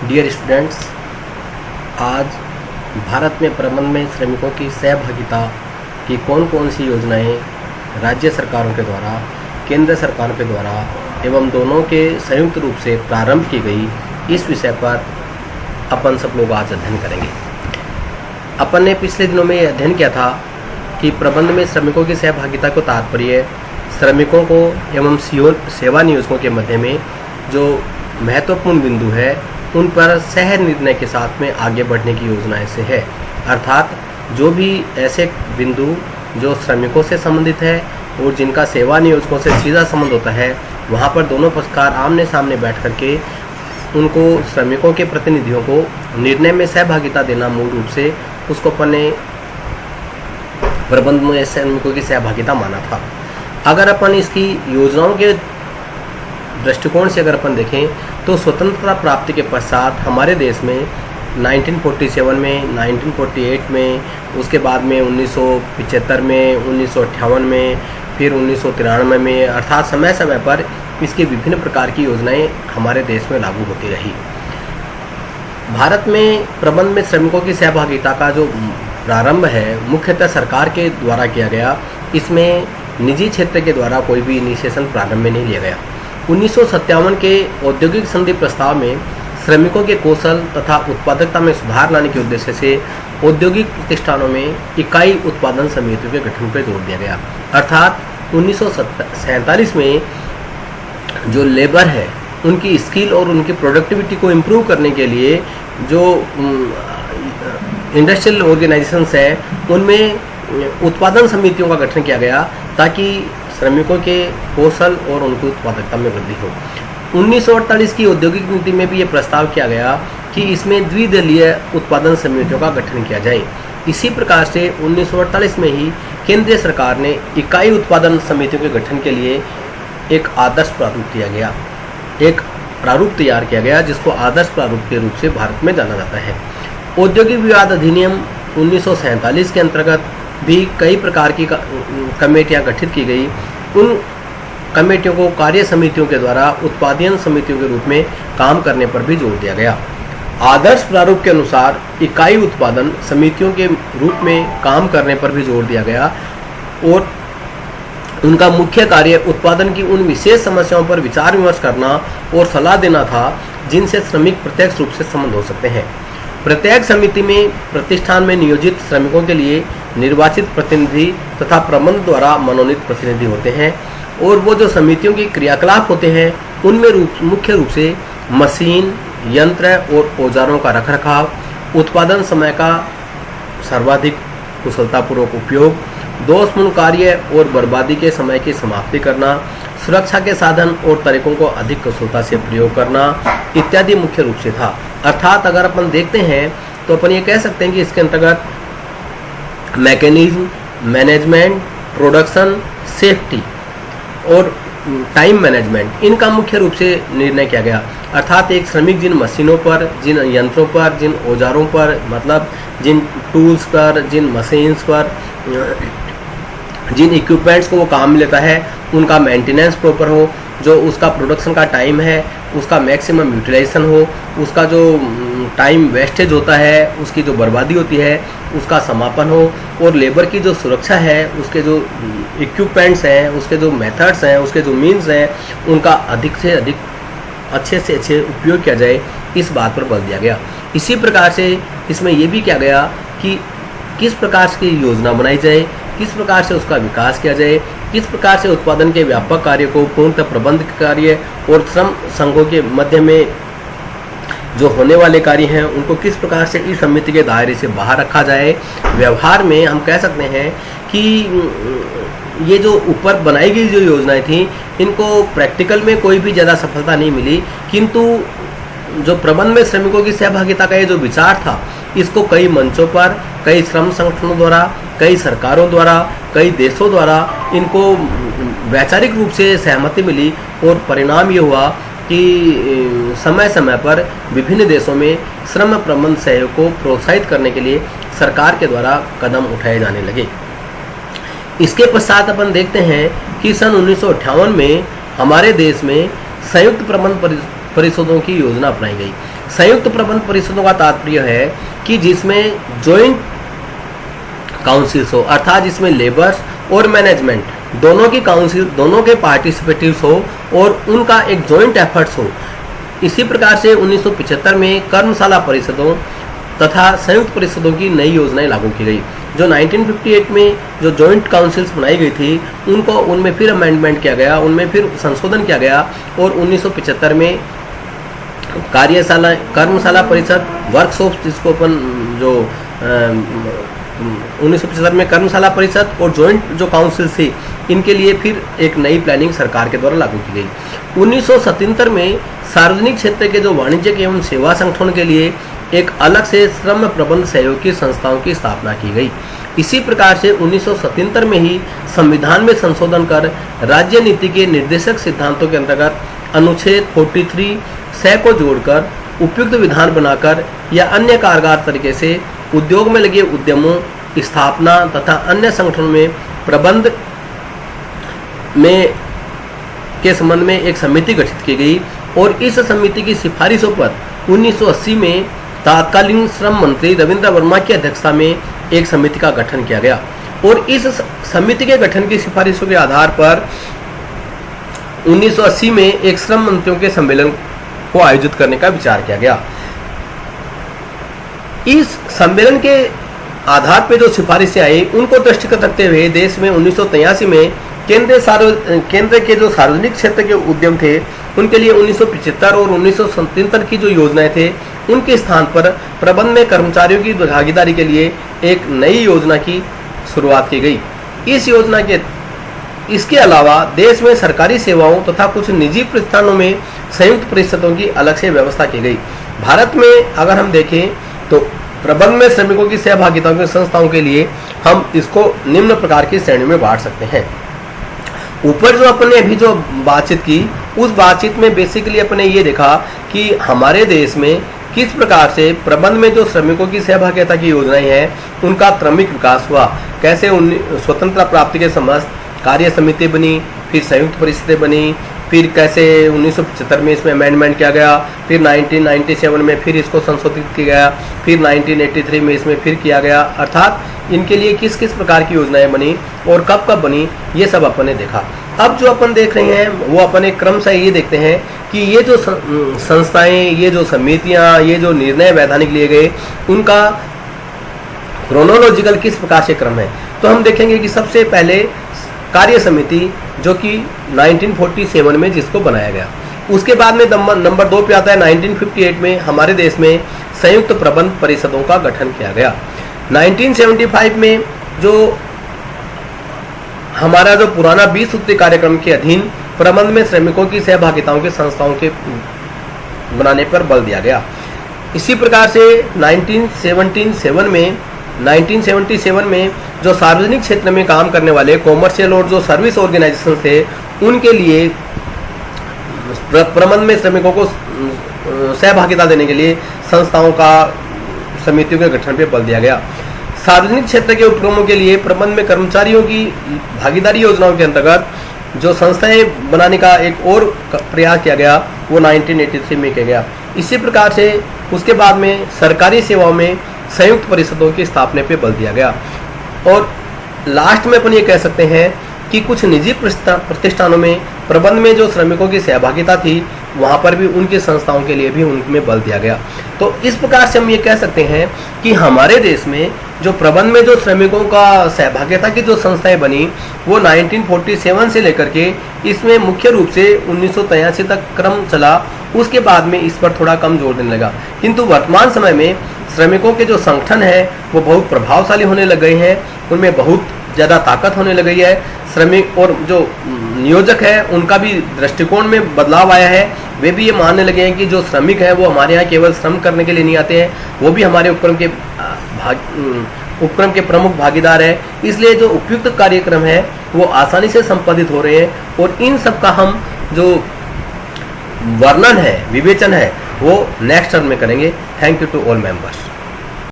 Dear students, आज भारत में प्रबंध में श्रमिकों की सहभागिता की कौन कौन सी योजनाएं राज्य सरकारों के द्वारा, केंद्र सरकार के द्वारा एवं दोनों के संयुक्त रूप से प्रारंभ की गई, इस विषय पर अपन सब लोग आज अध्ययन करेंगे। अपन ने पिछले दिनों में अध्ययन किया था कि प्रबंध में श्रमिकों की सहभागिता को तात्पर्य श्रमिकों को एवं सेवा नियोजकों के मध्य में जो महत्वपूर्ण बिंदु है उन पर सह निर्णय के साथ में आगे बढ़ने की योजनाएं से है। अर्थात जो भी ऐसे बिंदु जो श्रमिकों से संबंधित है और जिनका सेवा नियोजकों से सीधा संबंध होता है, वहाँ पर दोनों पक्षकार आमने सामने बैठ करके उनको श्रमिकों के प्रतिनिधियों को निर्णय में सहभागिता देना मूल रूप से उसको अपन ने प्रबंध में श्रमिकों की सहभागिता माना था। अगर अपन इसकी योजनाओं के दृष्टिकोण से अगर अपन देखें तो स्वतंत्रता प्राप्ति के पश्चात हमारे देश में 1947 में, 1948 में, उसके बाद में 1975 में, 1958 में, फिर 1993 में, अर्थात समय समय पर इसकी विभिन्न प्रकार की योजनाएं हमारे देश में लागू होती रही। भारत में प्रबंध में श्रमिकों की सहभागिता का जो प्रारंभ है मुख्यतः सरकार के द्वारा किया गया। इसमें निजी क्षेत्र के द्वारा कोई भी इनिशिएशन प्रारंभ में नहीं लिया गया। 1957 के औद्योगिक संधि प्रस्ताव में श्रमिकों के कौशल तथा उत्पादकता में सुधार लाने के उद्देश्य से औद्योगिक प्रतिष्ठानों में इकाई उत्पादन समितियों के गठन पर जोर दिया गया। अर्थात 1947 में जो लेबर है उनकी स्किल और उनकी प्रोडक्टिविटी को इम्प्रूव करने के लिए जो इंडस्ट्रियल ऑर्गेनाइजेशंस हैं उनमें उत्पादन समितियों का गठन किया गया ताकि श्रमिकों के कौशल और उनकी उत्पादकता में वृद्धि हो। 1948 की औद्योगिक नीति में भी ये प्रस्ताव किया गया कि इसमें द्विदलीय उत्पादन समितियों का गठन किया जाए। इसी प्रकार से 1948 में ही केंद्रीय सरकार ने इकाई उत्पादन समितियों के गठन के लिए एक आदर्श प्रारूप दिया गया, एक प्रारूप तैयार किया गया जिसको आदर्श प्रारूप के रूप से भारत में जाना जाता है। औद्योगिक विवाद अधिनियम 1947 के अंतर्गत भी कई प्रकार की कमेटियां गठित की गई। उन कमेटियों को कार्य समितियों के द्वारा उत्पादन समितियों के रूप में काम करने पर भी जोर दिया गया। आदर्श प्रारूप के अनुसार इकाई उत्पादन समितियों के रूप में काम करने पर भी जोर दिया गया और उनका मुख्य कार्य उत्पादन की उन विशेष समस्याओं पर विचार विमर्श करना और सलाह देना था जिनसे श्रमिक प्रत्यक्ष रूप से संबंध हो सकते हैं। प्रत्येक समिति में प्रतिष्ठान में नियोजित श्रमिकों के लिए निर्वाचित प्रतिनिधि तथा प्रबंध द्वारा मनोनीत प्रतिनिधि होते हैं और वो जो समितियों के क्रियाकलाप होते हैं उनमें मुख्य रूप से मशीन, यंत्र और औजारों का रखरखाव, उत्पादन समय का सर्वाधिक कुशलतापूर्वक उपयोग, दोषपूर्ण कार्य और बर्बादी के समय की समाप्ति करना, सुरक्षा के साधन और तरीकों को अधिक कुशलता से प्रयोग करना इत्यादि मुख्य रूप से था। अर्थात अगर अपन देखते हैं तो अपन ये कह सकते हैं कि इसके अंतर्गत मैकेनिज्म, मैनेजमेंट, प्रोडक्शन, सेफ्टी और टाइम मैनेजमेंट इनका मुख्य रूप से निर्णय किया गया। अर्थात एक श्रमिक जिन मशीनों पर, जिन यंत्रों पर, जिन औजारों पर, मतलब जिन टूल्स पर, जिन मशीन्स पर, जिन इक्विपमेंट्स को वो काम लेता है उनका मेंटेनेंस प्रॉपर हो, जो उसका प्रोडक्शन का टाइम है उसका मैक्सिमम यूटिलाइजेशन हो, उसका जो टाइम वेस्टेज होता है, उसकी जो बर्बादी होती है उसका समापन हो और लेबर की जो सुरक्षा है, उसके जो इक्विपमेंट्स हैं, उसके जो मेथड्स हैं, उसके जो मीन्स हैं, उनका अधिक से अधिक अच्छे से अच्छे उपयोग किया जाए, इस बात पर बल दिया गया। इसी प्रकार से इसमें यह भी किया गया कि किस प्रकार की योजना बनाई जाए, किस प्रकार से उसका विकास किया जाए, किस प्रकार से उत्पादन के व्यापक कार्य को पूर्णतः प्रबंध कार्य और श्रम संघों के मध्य में जो होने वाले कार्य हैं उनको किस प्रकार से इस समिति के दायरे से बाहर रखा जाए। व्यवहार में हम कह सकते हैं कि ये जो ऊपर बनाई गई जो योजनाएं थी इनको प्रैक्टिकल में कोई भी ज़्यादा सफलता नहीं मिली, किंतु जो प्रबंध में श्रमिकों की सहभागिता का ये जो विचार था इसको कई मंचों पर, कई श्रम संगठनों द्वारा, कई सरकारों द्वारा, कई देशों द्वारा इनको वैचारिक रूप से सहमति मिली और परिणाम ये हुआ कि समय समय पर विभिन्न देशों में श्रम प्रबंध सहयोग को प्रोत्साहित करने के लिए सरकार के द्वारा कदम उठाए जाने लगे। इसके पश्चात अपन देखते हैं कि सन 1958 में हमारे देश में संयुक्त प्रबंध परिषदों की योजना अपनाई गई। संयुक्त प्रबंध परिषदों का तात्पर्य है कि जिसमें जॉइंट काउंसिल्स हो, अर्थात जिसमें लेबर्स और मैनेजमेंट दोनों की काउंसिल, दोनों के पार्टिसिपेटिव्स हो और उनका एक जॉइंट एफर्ट्स हो। इसी प्रकार से 1975 में कर्मशाला परिषदों तथा संयुक्त परिषदों की नई योजनाएं लागू की गई। जो 1958 में जो जॉइंट काउंसिल्स बनाई गई थी उनमें फिर अमेंडमेंट किया गया, उनमें फिर संशोधन किया गया और 1975 में कर्मशाला परिषद वर्कशॉप, जिसको अपन जो 1975 में कर्मशाला परिषद और जॉइंट जो काउंसिल थी, इनके लिए फिर एक नई प्लानिंग सरकार के द्वारा लागू की गई। 1977 में सार्वजनिक क्षेत्र के जो वाणिज्यिक एवं सेवा संगठन के लिए एक अलग से श्रम प्रबंध सहयोगी संस्थाओं की स्थापना की गई। इसी प्रकार से 1977 में ही संविधान में संशोधन कर राज्य नीति के निर्देशक सिद्धांतों के अंतर्गत अनुच्छेद 43 से को जोड़कर उपयुक्त विधान बनाकर या अन्य कारगर तरीके से उद्योग में लगे उद्यमों, स्थापना तथा अन्य संगठनों में प्रबंध में के संबंध में एक समिति गठित की गई और इस समिति की सिफारिशों पर 1980 में तत्कालीन श्रम मंत्री रविंद्र वर्मा की अध्यक्षता में एक समिति का गठन किया गया और इस समिति के गठन की सिफारिशों के आधार पर 1980 में एक श्रम मंत्रियों के सम्मेलन को आयोजित करने का विचार किया गया। इस सम्मेलन के आधार पर जो सिफारिशें आई उनको दृष्टिगत रखते हुए देश में 1983 में केंद्र के जो सार्वजनिक क्षेत्र के उद्यम थे उनके लिए 1975 और 1977 की जो योजनाएं थे उनके स्थान पर प्रबंध में कर्मचारियों की भागीदारी के लिए एक नई योजना की शुरुआत की गई। इस योजना के इसके अलावा देश में सरकारी सेवाओं तथा कुछ निजी प्रतिष्ठानों में संयुक्त परिषदों की अलग से व्यवस्था की गई। भारत में अगर हम देखें तो प्रबंध में श्रमिकों की सहभागिता की संस्थाओं के लिए हम इसको निम्न प्रकार की श्रेणी में बांट सकते हैं। ऊपर जो अपने अभी जो बातचीत की उस बातचीत में बेसिकली अपने ये देखा कि हमारे देश में किस प्रकार से प्रबंध में जो श्रमिकों की सहभागिता की योजनाएं हैं उनका क्रमिक विकास हुआ, कैसे स्वतंत्रता प्राप्ति के समस्त कार्य समिति बनी, फिर संयुक्त परिषदें बनी, फिर कैसे 1975 में इसमें अमेंडमेंट किया गया, फिर 1997 में फिर इसको संशोधित किया गया, फिर 1983 में इसमें फिर किया गया। अर्थात इनके लिए किस किस प्रकार की योजनाएं बनी और कब कब बनी, ये सब अपन ने देखा। अब जो अपन देख रहे हैं वो अपन एक क्रम से ये देखते हैं कि ये जो संस्थाएं, ये जो समितियां, ये जो निर्णय वैधानिक लिए गए उनका क्रोनोलॉजिकल किस प्रकार से क्रम है। तो हम देखेंगे कि सबसे पहले कार्य समिति जो कि 1947 में जिसको बनाया गया, उसके बाद में नंबर 2 पे आता है 1958 में हमारे देश में संयुक्त प्रबंध परिषदों का गठन किया गया। 1975 में जो हमारा जो पुराना 20 सूत्री कार्यक्रम के अधीन प्रबंध में श्रमिकों की सहभागिताओं के संस्थाओं के बनाने पर बल दिया गया। इसी प्रकार से 1977 में जो सार्वजनिक क्षेत्र में काम करने वाले कॉमर्शियल और जो सर्विस ऑर्गेनाइजेशन थे उनके लिए प्रबंध में श्रमिकों को सहभागिता देने के लिए संस्थाओं का समितियों के गठन पर बल दिया गया। सार्वजनिक क्षेत्र के उपक्रमों के लिए प्रबंध में कर्मचारियों की भागीदारी योजनाओं के अंतर्गत जो संस्थाएं बनाने का एक और प्रयास किया गया वो 1983 में किया गया। इसी प्रकार से उसके बाद में सरकारी सेवाओं में संयुक्त परिषदों की स्थापना पे बल दिया गया। और लास्ट में अपन ये कह सकते हैं कि कुछ निजी प्रतिष्ठानों में प्रबंध में जो श्रमिकों की सहभागिता थी वहाँ पर भी उनकी संस्थाओं के लिए भी उनमें बल दिया गया। तो इस प्रकार से हम ये कह सकते हैं कि हमारे देश में जो प्रबंध में जो श्रमिकों का सहभागिता की जो संस्थाएं बनी वो 1947 से लेकर के इसमें मुख्य रूप से 1983 तक क्रम चला। उसके बाद में इस पर थोड़ा कम जोर देने लगा, किंतु वर्तमान समय में श्रमिकों के जो संगठन है वो बहुत प्रभावशाली होने लग गए हैं, उनमें बहुत ज़्यादा ताकत होने लग गई है। श्रमिक और जो नियोजक है उनका भी दृष्टिकोण में बदलाव आया है। वे भी ये मानने लगे हैं कि जो श्रमिक है वो हमारे यहाँ केवल श्रम करने के लिए नहीं आते हैं, वो भी हमारे उपक्रम के प्रमुख भागीदार है। इसलिए जो उपयुक्त कार्यक्रम है वो आसानी से संपादित हो रहे हैं और इन सब का हम जो वर्णन है, विवेचन है, वो नेक्स्ट टर्म में करेंगे। Thank you to all members.